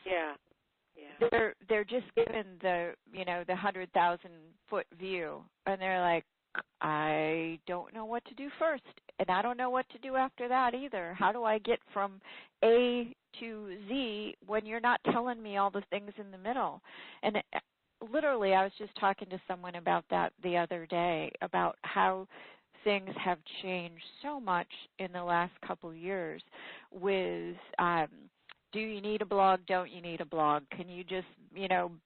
they're just given the 100,000-foot view, and they're like, I don't know what to do first, and I don't know what to do after that either. How do I get from A to Z when you're not telling me all the things in the middle? And literally, I was just talking to someone about that the other day, about how things have changed so much in the last couple years with do you need a blog? Don't you need a blog? Can you just,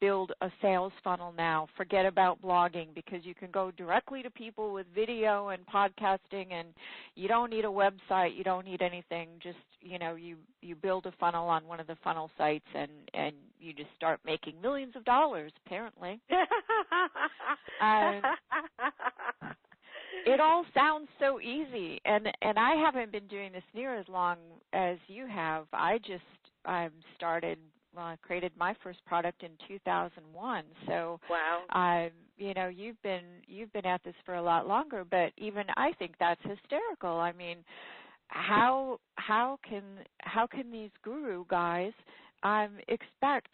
build a sales funnel now? Forget about blogging, because you can go directly to people with video and podcasting, and you don't need a website. You don't need anything. Just, you build a funnel on one of the funnel sites, and you just start making millions of dollars, apparently. It all sounds so easy, and I haven't been doing this near as long as you have. I created my first product in 2001. So, wow. You've been at this for a lot longer, but even I think that's hysterical. I mean, how can these guru guys expect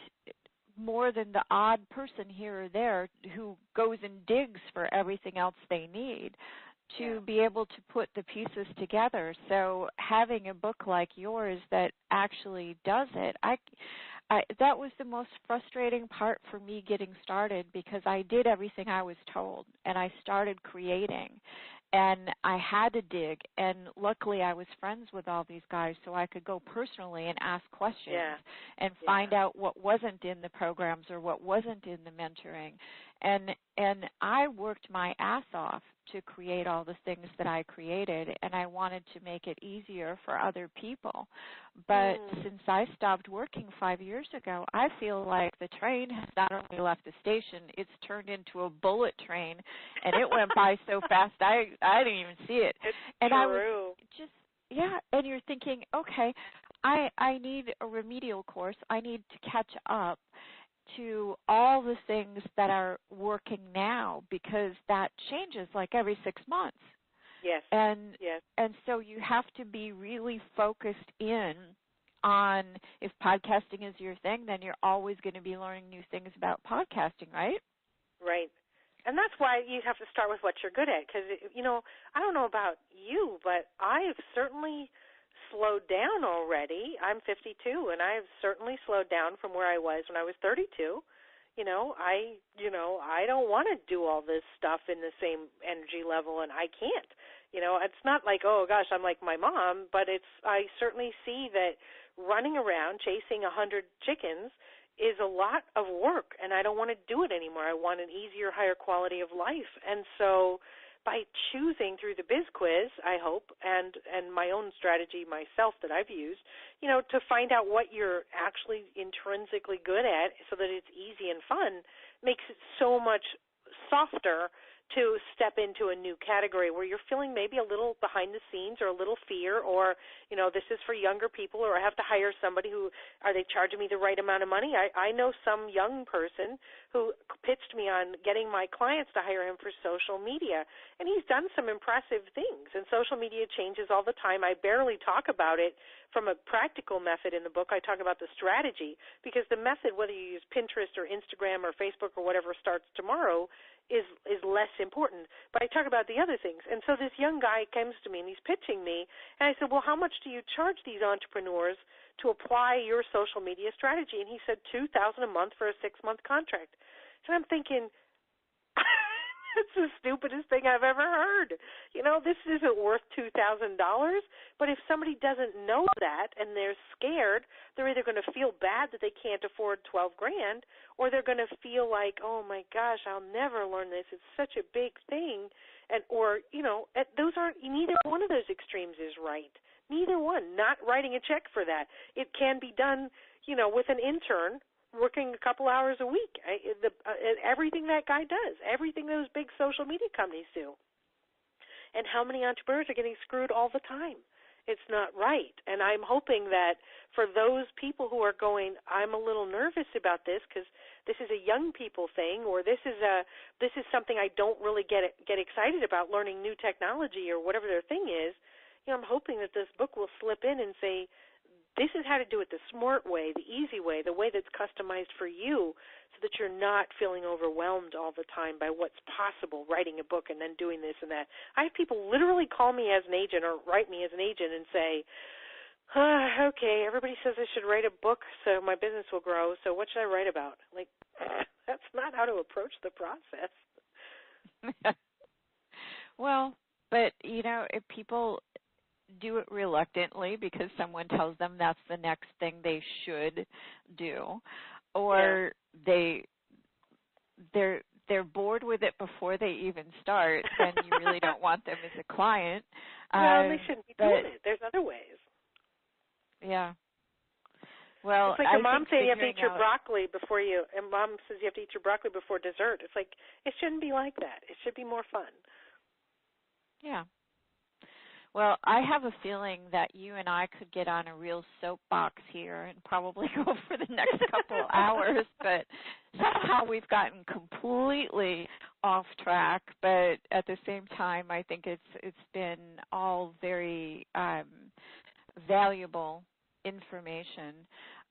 more than the odd person here or there who goes and digs for everything else they need to be able to put the pieces together? So having a book like yours that actually does it, that was the most frustrating part for me getting started, because I did everything I was told, and I started creating, and I had to dig, and luckily I was friends with all these guys, so I could go personally and ask questions and find out what wasn't in the programs or what wasn't in the mentoring. And I worked my ass off to create all the things that I created, and I wanted to make it easier for other people. But since I stopped working 5 years ago, I feel like the train has not only left the station, it's turned into a bullet train, and it went by so fast I didn't even see it. It's and true. I was just, and you're thinking, okay, I need a remedial course. I need to catch up to all the things that are working now, because that changes like every 6 months. Yes. And so you have to be really focused in on, if podcasting is your thing, then you're always going to be learning new things about podcasting, right? Right. And that's why you have to start with what you're good at, because, I don't know about you, but I've certainly slowed down already. I'm 52, and I've certainly slowed down from where I was when I was 32. I don't want to do all this stuff in the same energy level, and I can't. It's not like, oh gosh, I'm like my mom, but I certainly see that running around chasing 100 chickens is a lot of work, and I don't want to do it anymore. I want an easier, higher quality of life. And so by choosing through the Biz Quiz, I hope, and my own strategy myself that I've used, to find out what you're actually intrinsically good at so that it's easy and fun, makes it so much softer to step into a new category where you're feeling maybe a little behind the scenes or a little fear, or, this is for younger people, or I have to hire somebody who, are they charging me the right amount of money? I know some young person who pitched me on getting my clients to hire him for social media, and he's done some impressive things, and social media changes all the time. I barely talk about it from a practical method in the book. I talk about the strategy, because the method, whether you use Pinterest or Instagram or Facebook or whatever starts tomorrow, is less important. But I talk about the other things. And so this young guy comes to me, and he's pitching me, and I said, well, how much do you charge these entrepreneurs to apply your social media strategy? And he said $2,000 a month for a 6-month contract. And I'm thinking, that's the stupidest thing I've ever heard. This isn't worth $2,000. But if somebody doesn't know that and they're scared, they're either going to feel bad that they can't afford $12,000, or they're going to feel like, oh my gosh, I'll never learn this. It's such a big thing. Those aren't, neither one of those extremes is right. Neither one. Not writing a check for that. It can be done, with an intern working a couple hours a week. Everything that guy does, everything those big social media companies do. And how many entrepreneurs are getting screwed all the time? It's not right. And I'm hoping that for those people who are going, I'm a little nervous about this because this is a young people thing, or this is something I don't really get excited about, learning new technology or whatever their thing is. I'm hoping that this book will slip in and say, this is how to do it the smart way, the easy way, the way that's customized for you, so that you're not feeling overwhelmed all the time by what's possible, writing a book and then doing this and that. I have people literally call me as an agent or write me as an agent and say, okay, everybody says I should write a book so my business will grow, so what should I write about? Like, that's not how to approach the process. Well, but, if people do it reluctantly because someone tells them that's the next thing they should do, or they're bored with it before they even start, then you really don't want them as a client. Well, they shouldn't be doing it. There's other ways. Yeah. Well, it's like your mom saying you have to eat your broccoli before and mom says you have to eat your broccoli before dessert. It's like, it shouldn't be like that. It should be more fun. Yeah. Well, I have a feeling that you and I could get on a real soapbox here and probably go for the next couple of hours, but somehow we've gotten completely off track. But at the same time, I think it's been all very valuable information.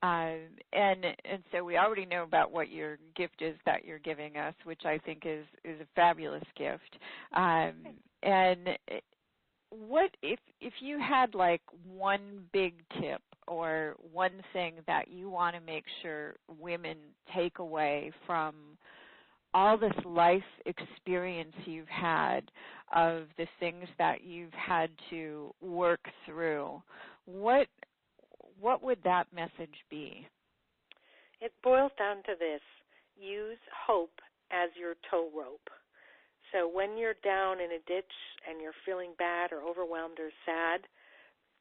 And so we already know about what your gift is that you're giving us, which I think is a fabulous gift. And what if you had like one big tip or one thing that you want to make sure women take away from all this life experience you've had of the things that you've had to work through, what would that message be? It boils down to this: use hope as your tow rope. So when you're down in a ditch and you're feeling bad or overwhelmed or sad,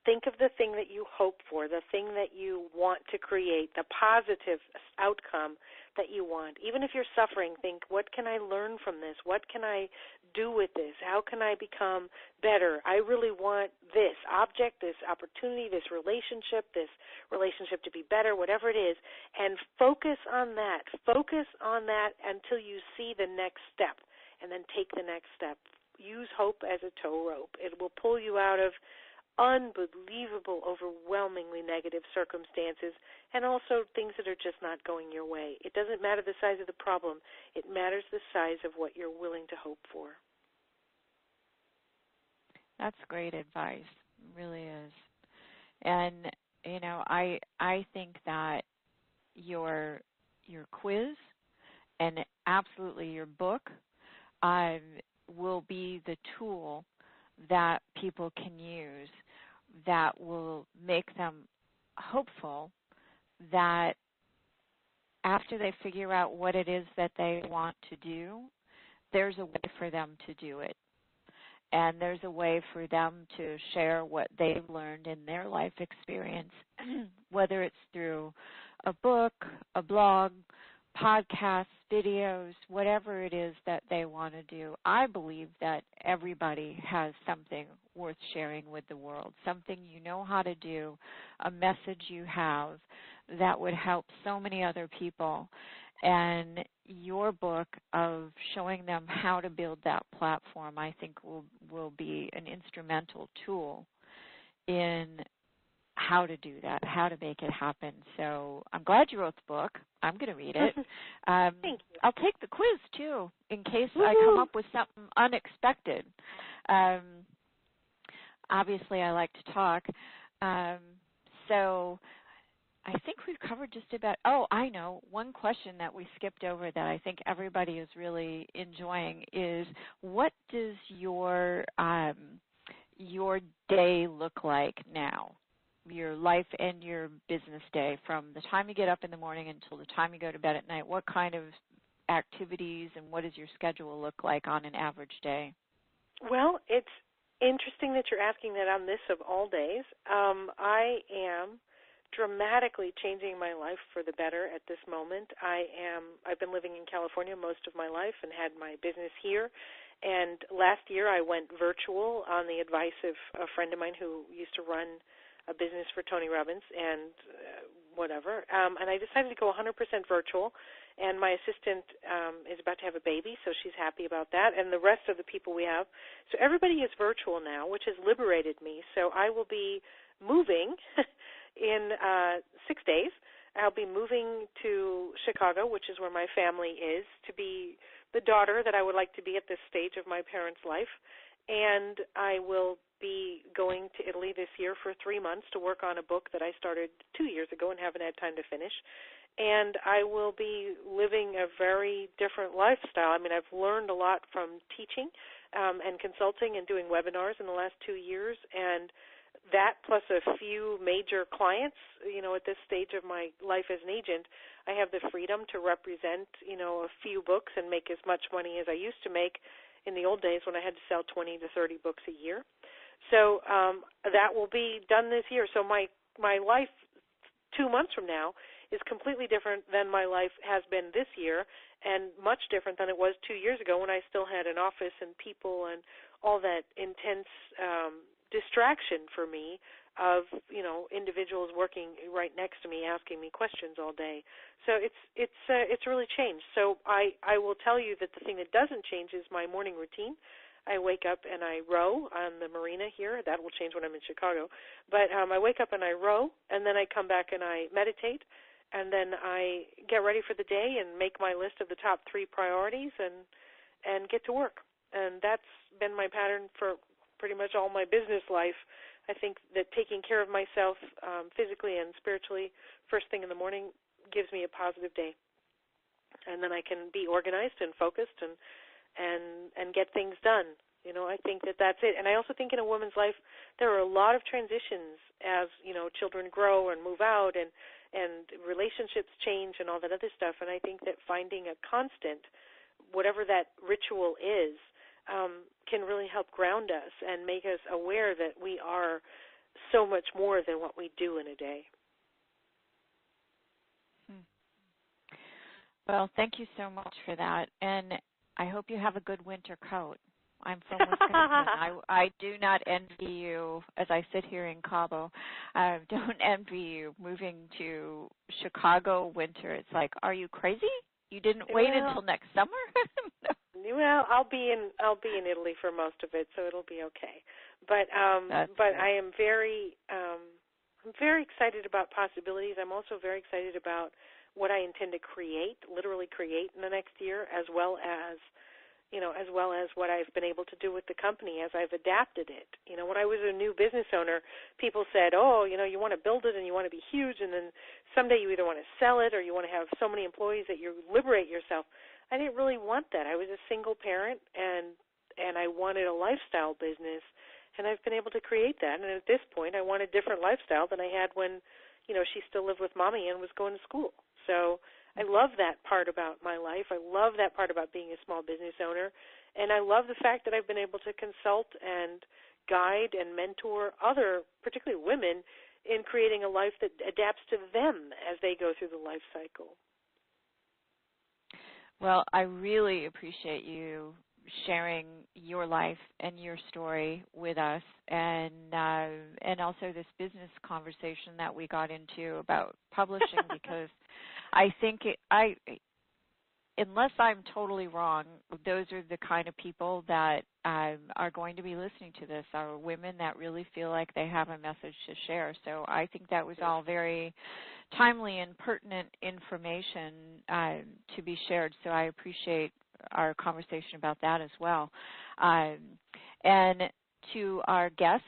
think of the thing that you hope for, the thing that you want to create, the positive outcome that you want. Even if you're suffering, think, what can I learn from this? What can I do with this? How can I become better? I really want this object, this opportunity, this relationship to be better, whatever it is, and focus on that. Focus on that until you see the next step. And then take the next step. Use hope as a tow rope. It will pull you out of unbelievable, overwhelmingly negative circumstances and also things that are just not going your way. It doesn't matter the size of the problem. It matters the size of what you're willing to hope for. That's great advice. It really is. And, I think that your quiz and absolutely your book will be the tool that people can use that will make them hopeful that after they figure out what it is that they want to do, there's a way for them to do it. And there's a way for them to share what they've learned in their life experience, whether it's through a book, a blog, podcasts, videos, whatever it is that they want to do. I believe that everybody has something worth sharing with the world, something you know how to do, a message you have that would help so many other people. And your book of showing them how to build that platform, I think will be an instrumental tool in how to do that, how to make it happen. So I'm glad you wrote the book. I'm going to read it. Thank you. I'll take the quiz, too, in case I come up with something unexpected. Obviously, I like to talk. So I think we've covered just about, I know, one question that we skipped over that I think everybody is really enjoying is, what does your day look like now? Your life and your business day, from the time you get up in the morning until the time you go to bed at night. What kind of activities and what does your schedule look like on an average day? Well, it's interesting that you're asking that on this of all days. I am dramatically changing my life for the better at this moment. I've been living in California most of my life and had my business here. And last year I went virtual on the advice of a friend of mine who used to run a business for Tony Robbins and whatever. And I decided to go 100% virtual. And my assistant is about to have a baby, so she's happy about that. And the rest of the people we have. So everybody is virtual now, which has liberated me. So I will be moving in 6 days. I'll be moving to Chicago, which is where my family is, to be the daughter that I would like to be at this stage of my parents' life. And I will be going to Italy this year for 3 months to work on a book that I started 2 years ago and haven't had time to finish. And I will be living a very different lifestyle. I mean, I've learned a lot from teaching and consulting and doing webinars in the last 2 years, and that plus a few major clients, at this stage of my life as an agent, I have the freedom to represent, a few books and make as much money as I used to make in the old days when I had to sell 20 to 30 books a year. So that will be done this year. So my life 2 months from now is completely different than my life has been this year, and much different than it was 2 years ago when I still had an office and people and all that intense distraction for me of individuals working right next to me asking me questions all day. So it's really changed. So I will tell you that the thing that doesn't change is my morning routine. I wake up and I row on the marina here. That will change when I'm in Chicago. But I wake up and I row, and then I come back and I meditate, and then I get ready for the day and make my list of the top 3 priorities and get to work. And that's been my pattern for pretty much all my business life. I think that taking care of myself physically and spiritually first thing in the morning gives me a positive day. And then I can be organized and focused and get things done. I think that that's it. And I also think in a woman's life there are a lot of transitions as, children grow and move out and relationships change and all that other stuff. And I think that finding a constant, whatever that ritual is, can really help ground us and make us aware that we are so much more than what we do in a day. Well, thank you so much for that. And I hope you have a good winter coat. I'm from Wisconsin. I do not envy you as I sit here in Cabo. I don't envy you moving to Chicago winter. It's like, are you crazy? You didn't wait until next summer? Well, I'll be in Italy for most of it, so it'll be okay. But I am I'm very excited about possibilities. I'm also very excited about what I intend to literally create in the next year, as well as what I've been able to do with the company as I've adapted it. When I was a new business owner, people said, oh, you want to build it and you want to be huge, and then someday you either want to sell it or you want to have so many employees that you liberate yourself. I didn't really want that. I was a single parent, and I wanted a lifestyle business, and I've been able to create that. And at this point, I want a different lifestyle than I had when, she still lived with Mommy and was going to school. So I love that part about my life. I love that part about being a small business owner. And I love the fact that I've been able to consult and guide and mentor other, particularly women, in creating a life that adapts to them as they go through the life cycle. Well, I really appreciate you sharing your life and your story with us, and also this business conversation that we got into about publishing, because I think unless I'm totally wrong, those are the kind of people that are going to be listening to this, are women that really feel like they have a message to share. So I think that was all very timely and pertinent information to be shared. So I appreciate our conversation about that as well. And to our guests,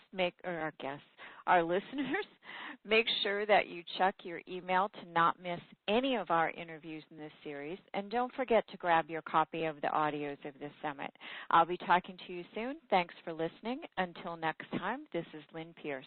our listeners, make sure that you check your email to not miss any of our interviews in this series. And don't forget to grab your copy of the audios of this summit. I'll be talking to you soon. Thanks for listening. Until next time, this is Lynn Pierce.